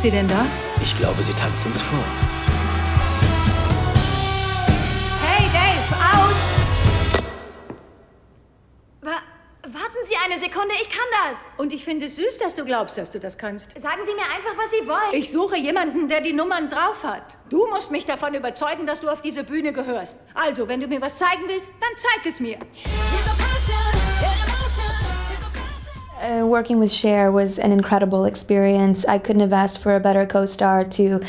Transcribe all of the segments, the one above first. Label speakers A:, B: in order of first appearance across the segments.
A: sie denn da?
B: Ich glaube, sie tanzt uns vor.
A: Hey, Dave, aus! Warten Sie eine Sekunde, ich kann das.
C: Und ich finde es süß, dass du glaubst, dass du das kannst.
A: Sagen Sie mir einfach, was Sie wollen.
C: Ich suche jemanden, der die Nummern drauf hat. Du musst mich davon überzeugen, dass du auf diese Bühne gehörst. Also, wenn du mir was zeigen willst, dann zeig es mir.
D: Working with Cher was an incredible experience. I couldn't have asked for a better co-star to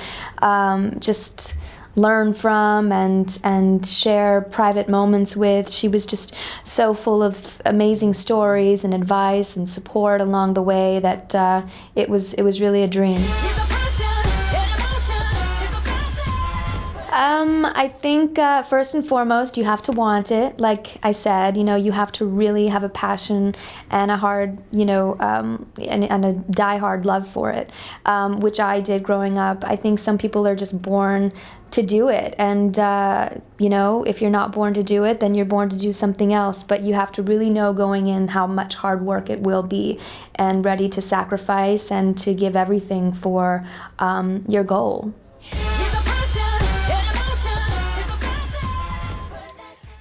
D: just learn from and share private moments with. She was just so full of amazing stories and advice and support along the way that it was really a dream. I think first and foremost, you have to want it. Like I said, you have to really have a passion and a hard, and a die-hard love for it, which I did growing up. I think some people are just born to do it, and if you're not born to do it, then you're born to do something else. But you have to really know going in how much hard work it will be, and ready to sacrifice and to give everything for your goal.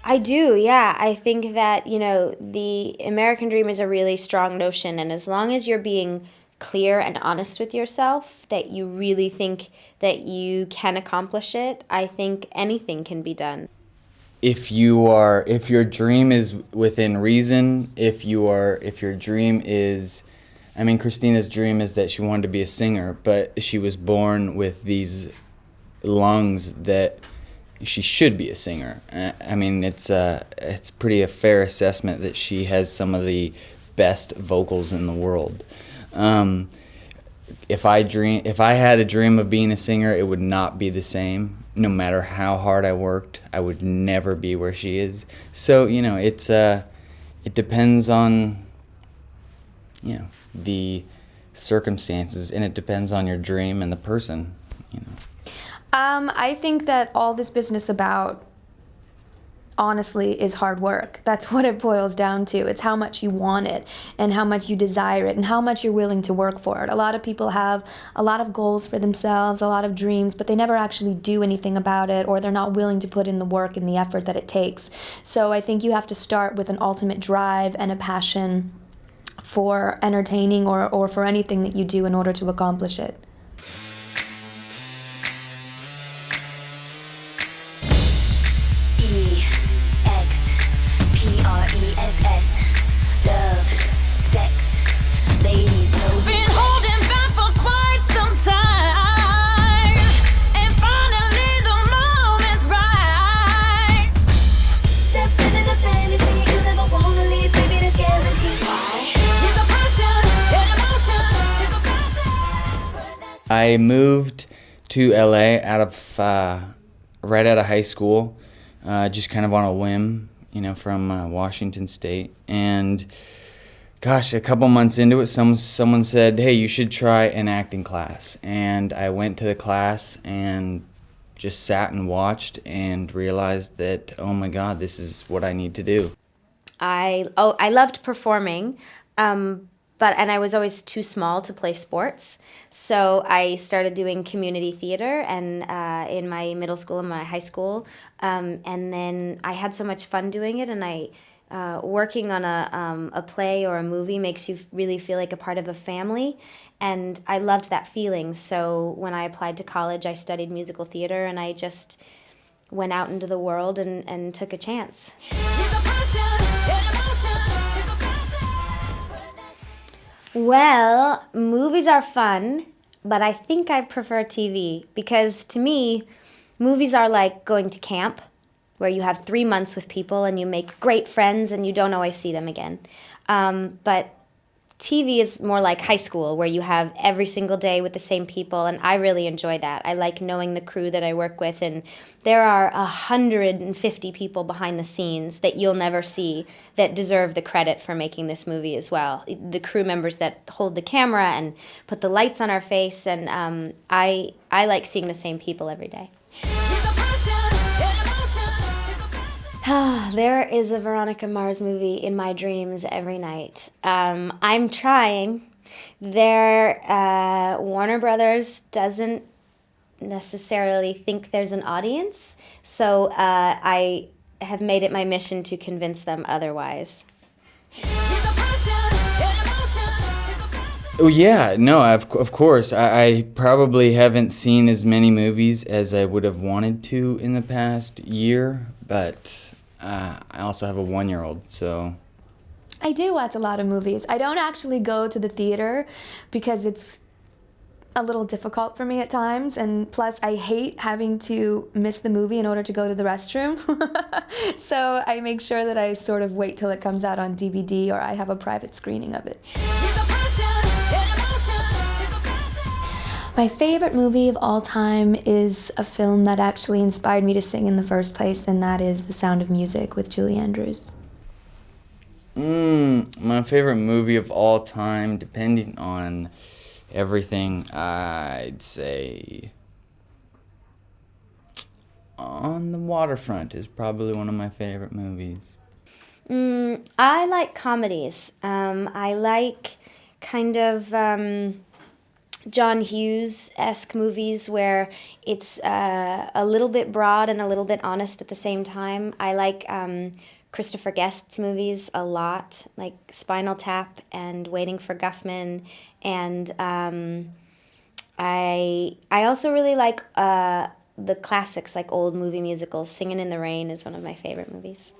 E: I do, yeah. I think that, the American dream is a really strong notion, and as long as you're being clear and honest with yourself, that you really think that you can accomplish it, I think anything can be done.
F: If your dream is within reason, if your dream is, Christina's dream is that she wanted to be a singer, but she was born with these lungs that she should be a singer. It's pretty a fair assessment that she has some of the best vocals in the world. If I had a dream of being a singer, it would not be the same. No matter how hard I worked, I would never be where she is. So it depends on the circumstances, and it depends on your dream and the person.
D: I think that all this business about, honestly, is hard work. That's what it boils down to. It's how much you want it and how much you desire it and how much you're willing to work for it. A lot of people have a lot of goals for themselves, a lot of dreams, but they never actually do anything about it, or they're not willing to put in the work and the effort that it takes. So I think you have to start with an ultimate drive and a passion for entertaining or for anything that you do in order to accomplish it.
F: I moved to LA right out of high school, just kind of on a whim, from Washington State. And gosh, a couple months into it, someone said, "Hey, you should try an acting class." And I went to the class and just sat and watched and realized that, oh my God, this is what I need to do.
E: I loved performing, and I was always too small to play sports. So I started doing community theater and in my middle school and my high school. And then I had so much fun doing it, and working on a play or a movie makes you really feel like a part of a family, and I loved that feeling. So when I applied to college, I studied musical theater, and I just went out into the world and took a chance. Well, movies are fun, but I think I prefer TV, because to me, movies are like going to camp, where you have 3 months with people and you make great friends and you don't always see them again. But TV is more like high school, where you have every single day with the same people, and I really enjoy that. I like knowing the crew that I work with, and there are 150 people behind the scenes that you'll never see that deserve the credit for making this movie as well. The crew members that hold the camera and put the lights on our face, and I like seeing the same people every day. There is a Veronica Mars movie in my dreams every night. I'm trying. Warner Brothers doesn't necessarily think there's an audience, so I have made it my mission to convince them otherwise.
F: Oh yeah, no, of course. I probably haven't seen as many movies as I would have wanted to in the past year, but I also have a 1-year-old, so...
D: I do watch a lot of movies. I don't actually go to the theater because it's a little difficult for me at times, and plus I hate having to miss the movie in order to go to the restroom. So I make sure that I sort of wait till it comes out on DVD, or I have a private screening of it. My favorite movie of all time is a film that actually inspired me to sing in the first place, and that is The Sound of Music with Julie Andrews.
F: My favorite movie of all time, depending on everything, I'd say On the Waterfront is probably one of my favorite movies.
E: I like comedies. I like kind of John Hughes-esque movies where it's a little bit broad and a little bit honest at the same time. I like Christopher Guest's movies a lot, like Spinal Tap and Waiting for Guffman, and I also really like the classics, like old movie musicals. Singin' in the Rain is one of my favorite movies.